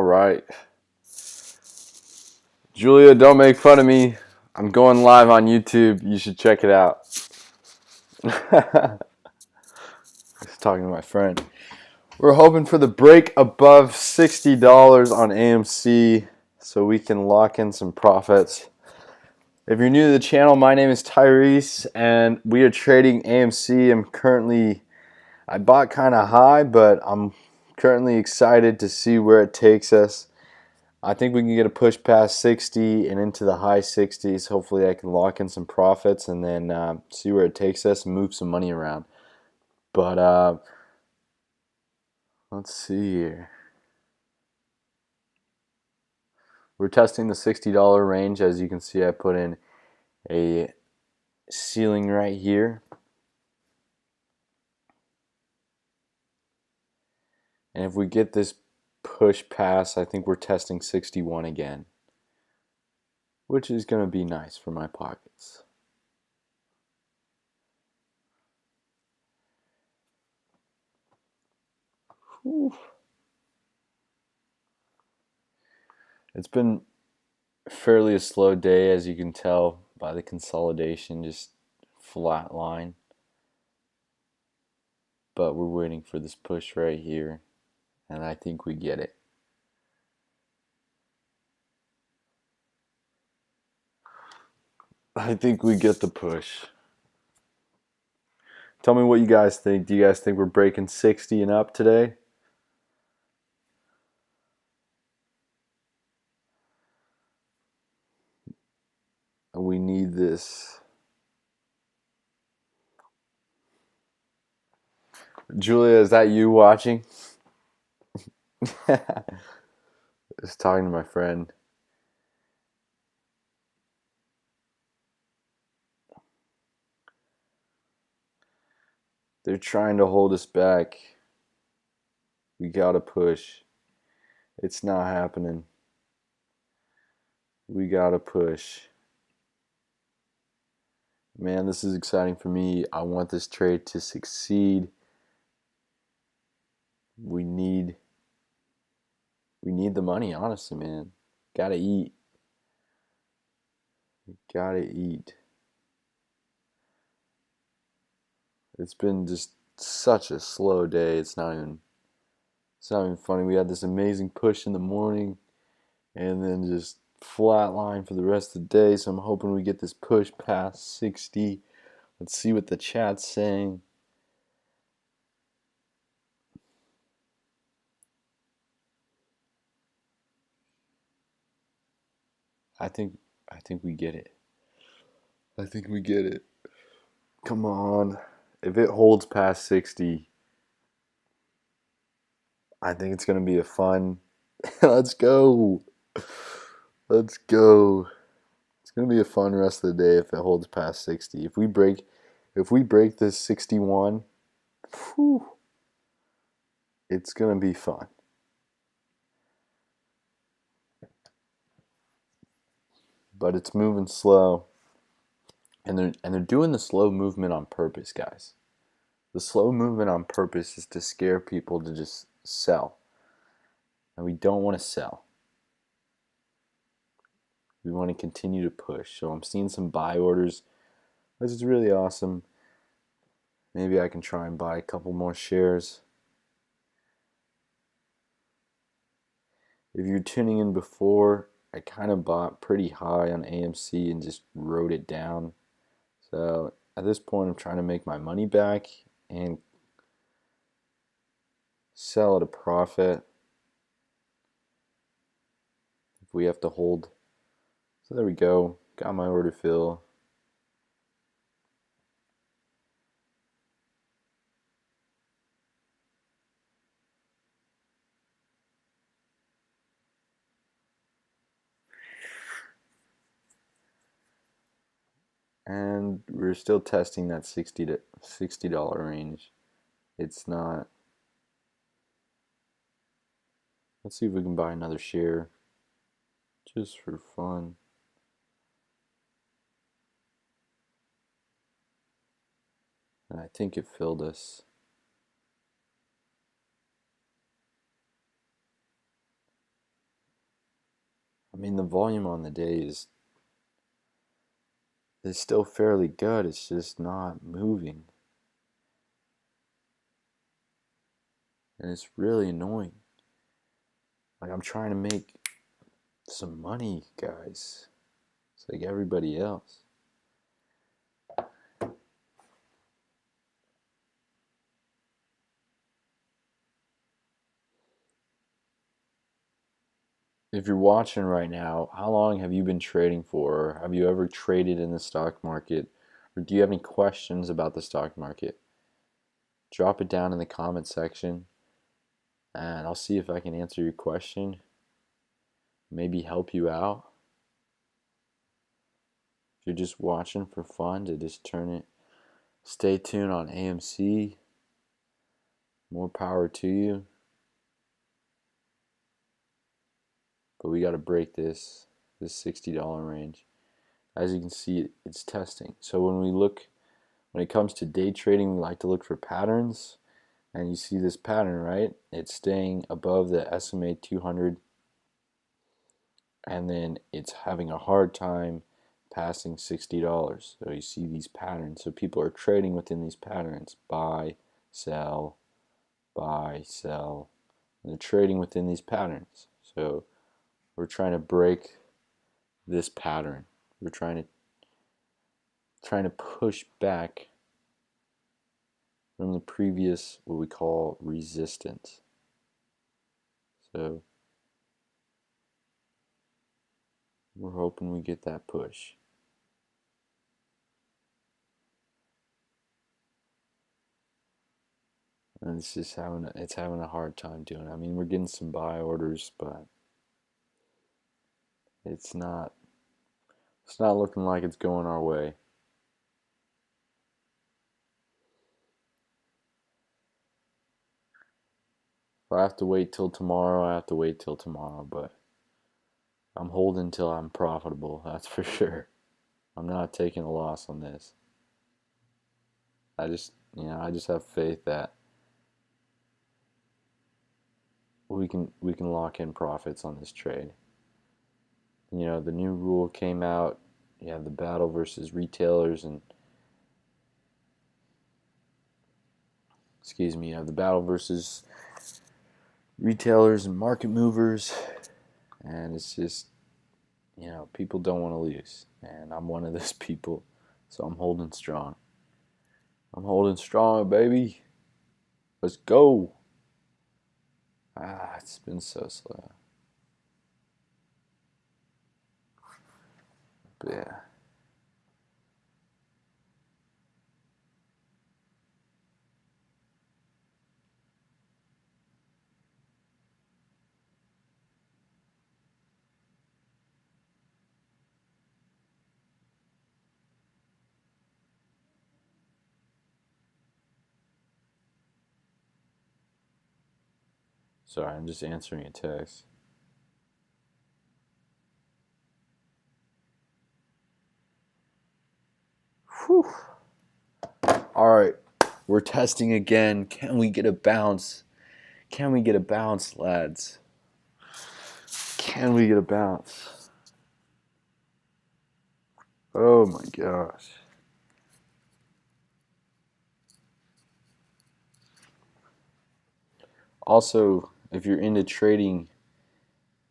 All right. Julia, don't make fun of me. I'm going live on YouTube. You should check it out. I was talking to my friend. We're hoping for the break above $60 on AMC so we can lock in some profits. If you're new to the channel, my name is Tyrese and we are trading AMC. I bought kind of high, but I'm currently excited to see where it takes us. I think we can get a push past 60 and into the high 60s. Hopefully I can lock in some profits and then see where it takes us and move some money around. But let's see here. We're testing the $60 range. As you can see, I put in a ceiling right here. And if we get this push pass, I think we're testing 61 again, which is going to be nice for my pockets. Whew. It's been fairly a slow day, as you can tell by the consolidation, just flat line. But we're waiting for this push right here, and I think we get it. I think we get the push. Tell me what you guys think. Do you guys think we're breaking 60 and up today? We need this. Julia, is that you watching? Just talking to my friend. They're trying to hold us back. We gotta push. It's not happening. We gotta push. Man, this is exciting for me. I want this trade to succeed. We need the money, honestly, man. Gotta eat. Gotta eat. It's been just such a slow day. It's not even funny. We had this amazing push in the morning and then just flat line for the rest of the day. So I'm hoping we get this push past 60. Let's see what the chat's saying. I think we get it. I think we get it. Come on. If it holds past 60, I think it's going to be a fun. Let's go. Let's go. It's going to be a fun rest of the day if it holds past 60. If we break this 61, whew, it's going to be fun. But it's moving slow. And they're doing the slow movement on purpose, guys. The slow movement on purpose is to scare people to just sell. And we don't want to sell. We want to continue to push. So I'm seeing some buy orders. This is really awesome. Maybe I can try and buy a couple more shares. If you're tuning in before, I kind of bought pretty high on AMC and just wrote it down. So at this point, I'm trying to make my money back and sell at a profit if we have to hold. So there we go. Got my order fill. And we're still testing that $60 range. It's not. Let's see if we can buy another share just for fun. And I think it filled us. . mean, the volume on the day is still fairly good. It's just not moving. And it's really annoying. Like, I'm trying to make some money, guys. It's like everybody else. If you're watching right now, how long have you been trading for? Have you ever traded in the stock market? Or do you have any questions about the stock market? Drop it down in the comment section and I'll see if I can answer your question. Maybe help you out. If you're just watching for fun, to just turn it. Stay tuned on AMC. More power to you. But we got to break this $60 range. As you can see, it's testing. So when it comes to day trading, we like to look for patterns. And you see this pattern, right? It's staying above the SMA 200. And then it's having a hard time passing $60. So you see these patterns. So people are trading within these patterns. Buy, sell, buy, sell. And they're trading within these patterns. So we're trying to break this pattern. We're trying to push back from the previous, what we call, resistance. So we're hoping we get that push. And it's just having a hard time doing it. I mean, we're getting some buy orders, but it's not looking like it's going our way. If I have to wait till tomorrow, I have to wait till tomorrow, but I'm holding till I'm profitable, that's for sure. I'm not taking a loss on this. I just have faith that we can lock in profits on this trade. You know, the new rule came out. You have the battle versus retailers and you have the battle versus retailers and market movers, and it's just, you know, people don't want to lose, and I'm one of those people, so I'm holding strong. I'm holding strong, baby. Let's go. It's been so slow. But yeah. Sorry, I'm just answering a text. Whew. All right, we're testing again. Can we get a bounce? Can we get a bounce, lads? Can we get a bounce? Oh my gosh. Also, if you're into trading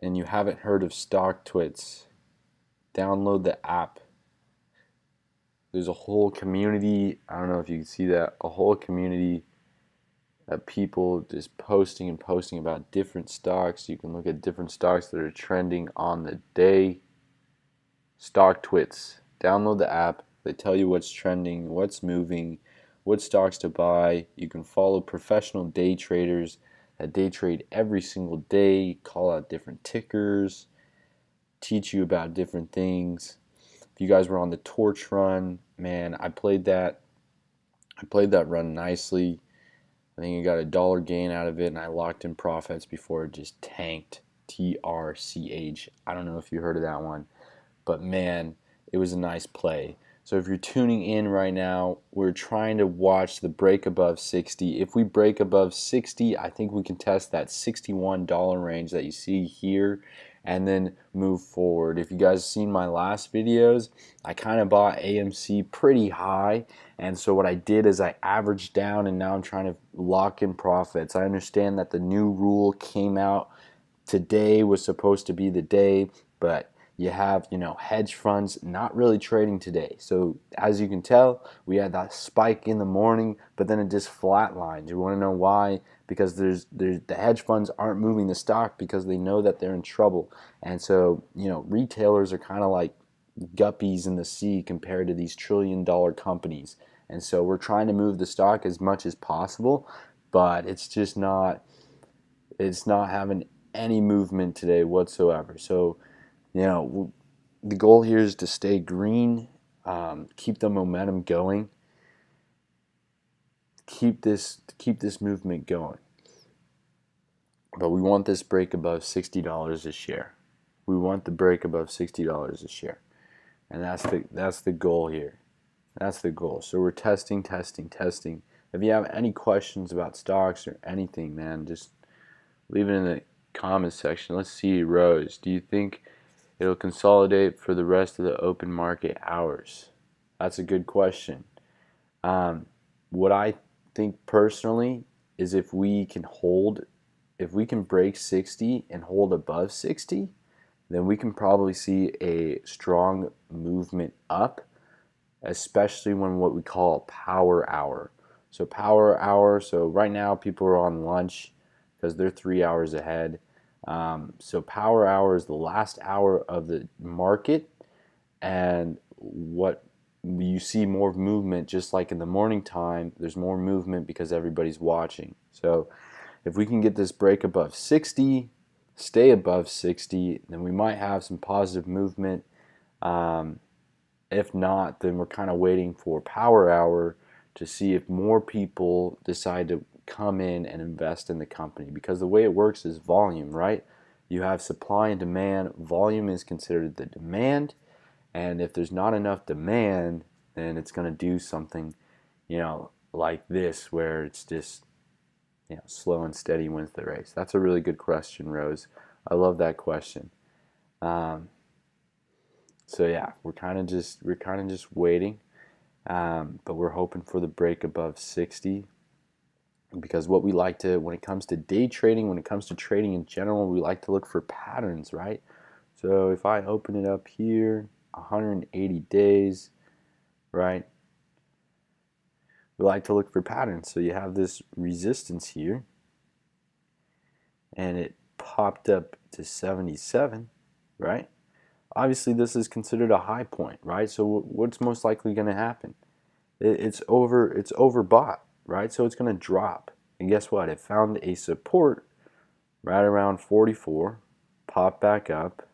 and you haven't heard of StockTwits, download the app. There's a whole community, I don't know if you can see that, a whole community of people just posting and posting about different stocks. You can look at different stocks that are trending on the day. StockTwits. Download the app. They tell you what's trending, what's moving, what stocks to buy. You can follow professional day traders that day trade every single day, call out different tickers, teach you about different things. If you guys were on the torch run, man, I played that run nicely. I think I got $1 gain out of it, and I locked in profits before it just tanked. TRCH. I don't know if you heard of that one, but man, it was a nice play. So if you're tuning in right now, we're trying to watch the break above 60. If we break above 60, I think we can test that $61 range that you see here and then move forward. If you guys seen my last videos, I kind of bought AMC pretty high, and so what I did is I averaged down, and now I'm trying to lock in profits. I understand that the new rule came out today, was supposed to be the day, but you have, hedge funds not really trading today. So as you can tell, we had that spike in the morning, but then it just flatlined. You want to know why? Because the hedge funds aren't moving the stock because they know that they're in trouble. And so, retailers are kind of like guppies in the sea compared to these trillion-dollar companies. And so we're trying to move the stock as much as possible, but it's not having any movement today whatsoever. So, the goal here is to stay green, keep the momentum going, keep this movement going. But we want this break above $60 a share. We want the break above $60 a share, and that's the goal here. That's the goal. So we're testing. If you have any questions about stocks or anything, man, just leave it in the comments section. Let's see, Rose. Do you think it'll consolidate for the rest of the open market hours? That's a good question. What I think personally is if we can break 60 and hold above 60, then we can probably see a strong movement up, especially when what we call power hour. So power hour, so right now people are on lunch because they're 3 hours ahead. So power hour is the last hour of the market, and what you see more movement, just like in the morning time, there's more movement because everybody's watching. So if we can get this break above 60, stay above 60, then we might have some positive movement. If not, then we're kind of waiting for power hour to see if more people decide to come in and invest in the company, because the way it works is volume, right? You have supply and demand. Volume is considered the demand, and if there's not enough demand, then it's going to do something, like this, where it's just, slow and steady wins the race. That's a really good question, Rose. I love that question. So yeah, we're kind of just waiting, but we're hoping for the break above 60, because what we like to, when it comes to day trading, when it comes to trading in general, we like to look for patterns, right? So if I open it up here, 180 days, right? We like to look for patterns. So you have this resistance here, and it popped up to 77, right? Obviously, this is considered a high point, right? So what's most likely going to happen? It's overbought, right? So it's going to drop. And guess what? It found a support right around 44, pop back up,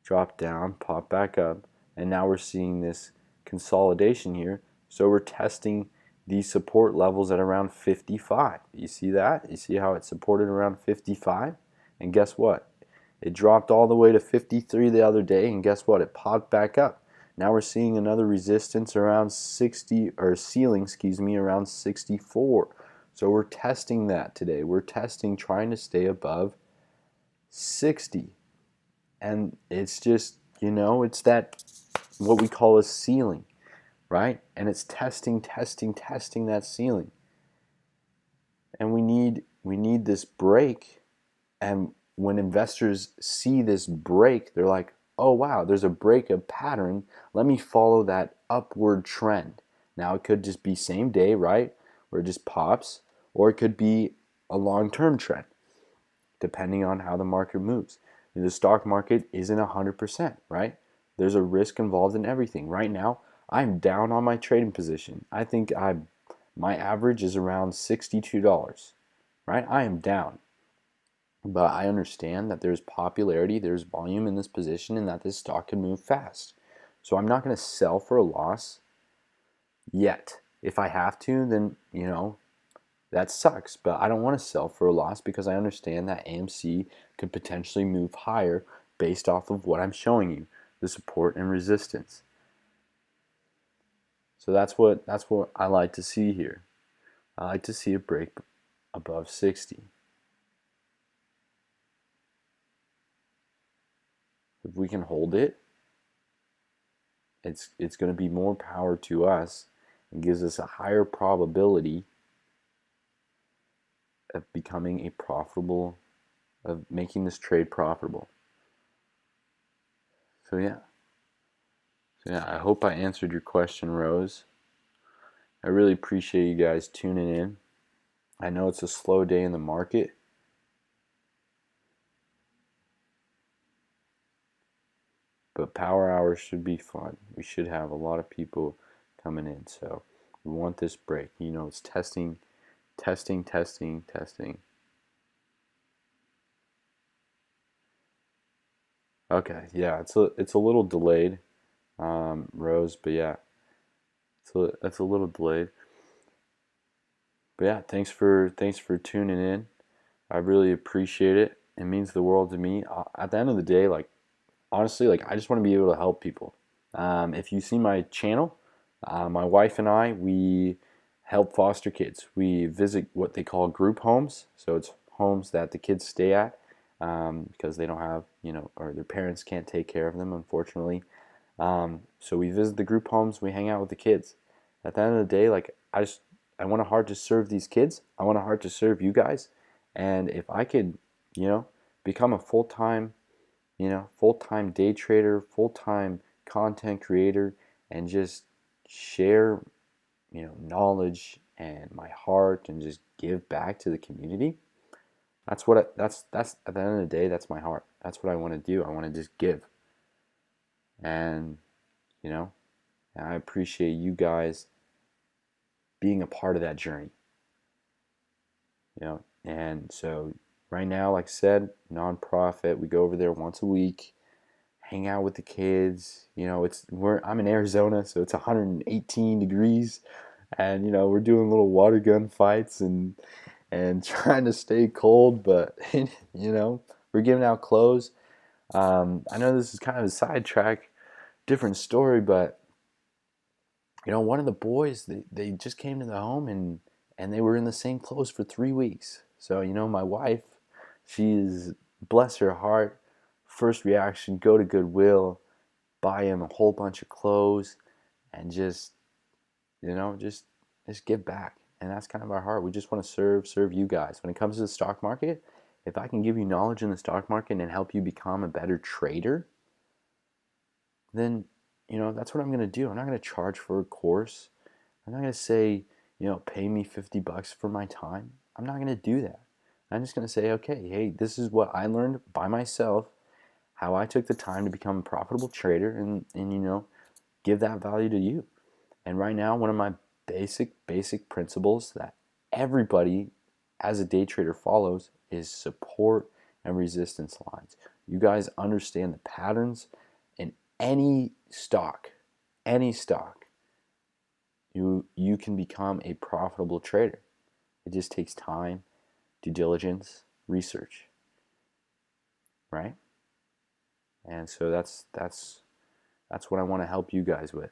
drop down, pop back up, and now we're seeing this consolidation here. So we're testing these support levels at around 55. You see that? You see how it's supported around 55? And guess what? It dropped all the way to 53 the other day, and guess what? It popped back up. Now we're seeing another resistance around 60, or ceiling, around 64. So we're testing that today. We're testing, trying to stay above 60. And it's just, it's that, what we call a ceiling, right? And it's testing that ceiling. And we need this break. And when investors see this break, they're like, oh wow, there's a break of pattern. Let me follow that upward trend. Now it could just be same day, right? Where it just pops, or it could be a long-term trend, depending on how the market moves. The stock market isn't 100%, right? There's a risk involved in everything. Right now, I'm down on my trading position. I think my average is around $62, right? I am down. But I understand that there's popularity, there's volume in this position, and that this stock can move fast. So I'm not going to sell for a loss yet. If I have to, then, that sucks. But I don't want to sell for a loss because I understand that AMC could potentially move higher based off of what I'm showing you, the support and resistance. So that's what I like to see here. I like to see it break above 60. If we can hold it, it's going to be more power to us and gives us a higher probability of becoming a profitable, of making this trade profitable. So yeah. I hope I answered your question, Rose. I really appreciate you guys tuning in. I know it's a slow day in the market, but power hours should be fun. We should have a lot of people coming in. So we want this break. You know, it's testing, testing, testing, testing. Okay, yeah, it's a little delayed, Rose, but yeah, it's a little delayed. But yeah, thanks for tuning in. I really appreciate it. It means the world to me. At the end of the day, like honestly, like I just want to be able to help people. If you see my channel, my wife and I, we help foster kids. We visit what they call group homes. So it's homes that the kids stay at because they don't have, or their parents can't take care of them, unfortunately. So we visit the group homes. We hang out with the kids. At the end of the day, like I want a heart to serve these kids. I want a heart to serve you guys. And if I could, become a full-time day trader, full-time content creator, and just share, knowledge and my heart and just give back to the community. That's at the end of the day, that's my heart. That's what I want to do. I want to just give. And, you know, and I appreciate you guys being a part of that journey. And so right now, like I said, nonprofit, we go over there once a week, hang out with the kids. I'm in Arizona, so it's 118 degrees, and we're doing little water gun fights and trying to stay cold, but we're giving out clothes. I know this is kind of a sidetrack, different story, but one of the boys, they just came to the home and they were in the same clothes for 3 weeks. So my wife, she's, bless her heart, first reaction, go to Goodwill, buy him a whole bunch of clothes, and just just give back. And that's kind of our heart. We just want to serve you guys. When it comes to the stock market, if I can give you knowledge in the stock market and help you become a better trader, then that's what I'm going to do. I'm not going to charge for a course. I'm not going to say, pay me $50 for my time. I'm not going to do that. I'm just going to say, okay, hey, this is what I learned by myself, how I took the time to become a profitable trader, and give that value to you. And right now, one of my basic principles that everybody as a day trader follows is support and resistance lines. You guys understand the patterns in any stock, you can become a profitable trader. It just takes time, due diligence, research, right? And so that's what I want to help you guys with.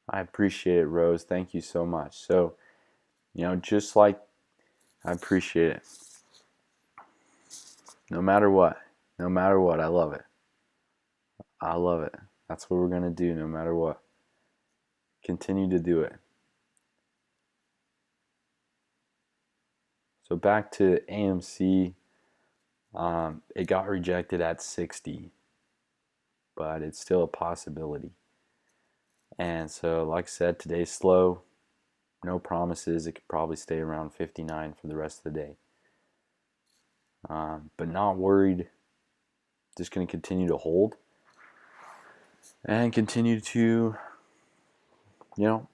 I appreciate it, Rose. Thank you so much. So, just like I appreciate it. No matter what, I love it. I love it. That's what we're going to do no matter what. Continue to do it. So back to AMC, it got rejected at 60, but it's still a possibility. And so, like I said, today's slow. No promises. It could probably stay around 59 for the rest of the day. But not worried. Just going to continue to hold and continue to,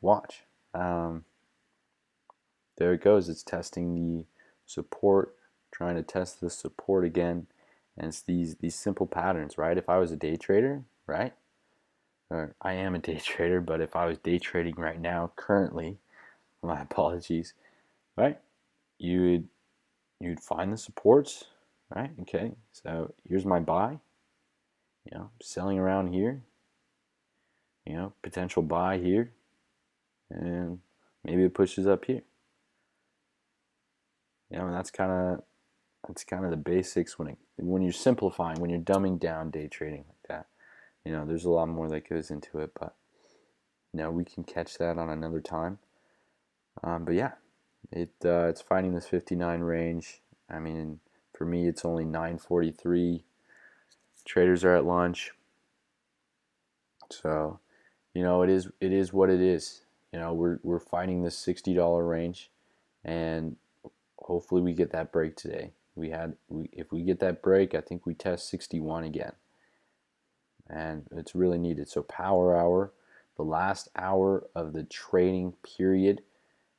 watch. There it goes. It's testing the support, trying to test the support again. And it's these simple patterns, right? If I was a day trader, right? Or I am a day trader, but if I was day trading right now, currently, my apologies, right? you'd find the supports, right? Okay, so here's my buy. Selling around here. Potential buy here, and maybe it pushes up here. And that's kind of the basics when you're simplifying, when you're dumbing down day trading like that. There's a lot more that goes into it, but we can catch that on another time. But yeah, it's finding this 59 range. I mean, for me, it's only 9:43. Traders are at lunch, so it is what it is. We're finding this $60 range, and hopefully we get that break today. If we get that break, I think we test 61 again, and it's really needed. So power hour, the last hour of the trading period,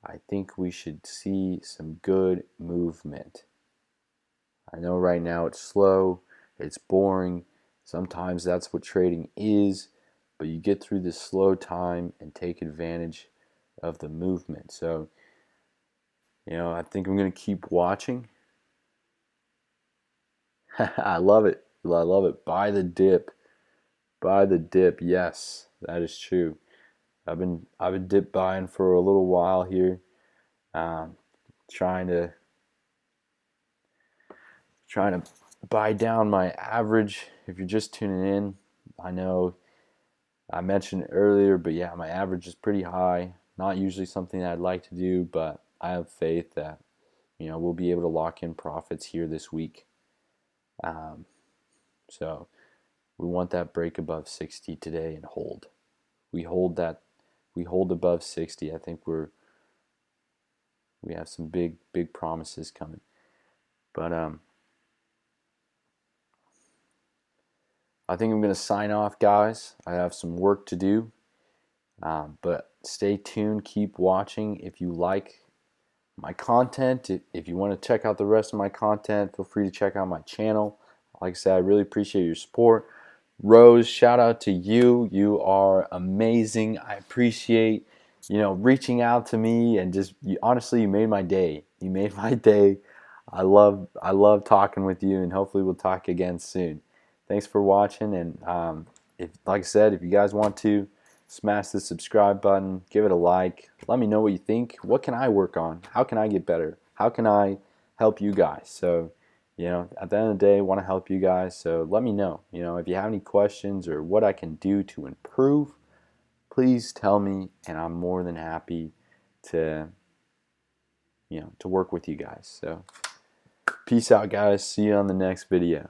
I think we should see some good movement. I know right now it's slow, it's boring. Sometimes that's what trading is, but you get through this slow time and take advantage of the movement. So, I think I'm going to keep watching. I love it. I love it. Buy the dip. Buy the dip. Yes, that is true. I've been dip buying for a little while here. Trying to buy down my average. If you're just tuning in, I know I mentioned it earlier, but yeah, my average is pretty high. Not usually something that I'd like to do, but I have faith that we'll be able to lock in profits here this week. So we want that break above 60 today and hold. We hold above 60. I think we have some big promises coming. But I think I'm going to sign off, guys. I have some work to do. But stay tuned. Keep watching. If you like my content, if you want to check out the rest of my content, feel free to check out my channel. Like I said, I really appreciate your support. Rose, shout out to you. You are amazing. I appreciate reaching out to me, and honestly, you made my day. You made my day. I love talking with you, and hopefully we'll talk again soon. Thanks for watching, and like I said, if you guys want to smash the subscribe button, give it a like. Let me know what you think. What can I work on? How can I get better? How can I help you guys? So, at the end of the day, I want to help you guys. So let me know. If you have any questions or what I can do to improve, please tell me, and I'm more than happy to, to work with you guys. So peace out, guys. See you on the next video.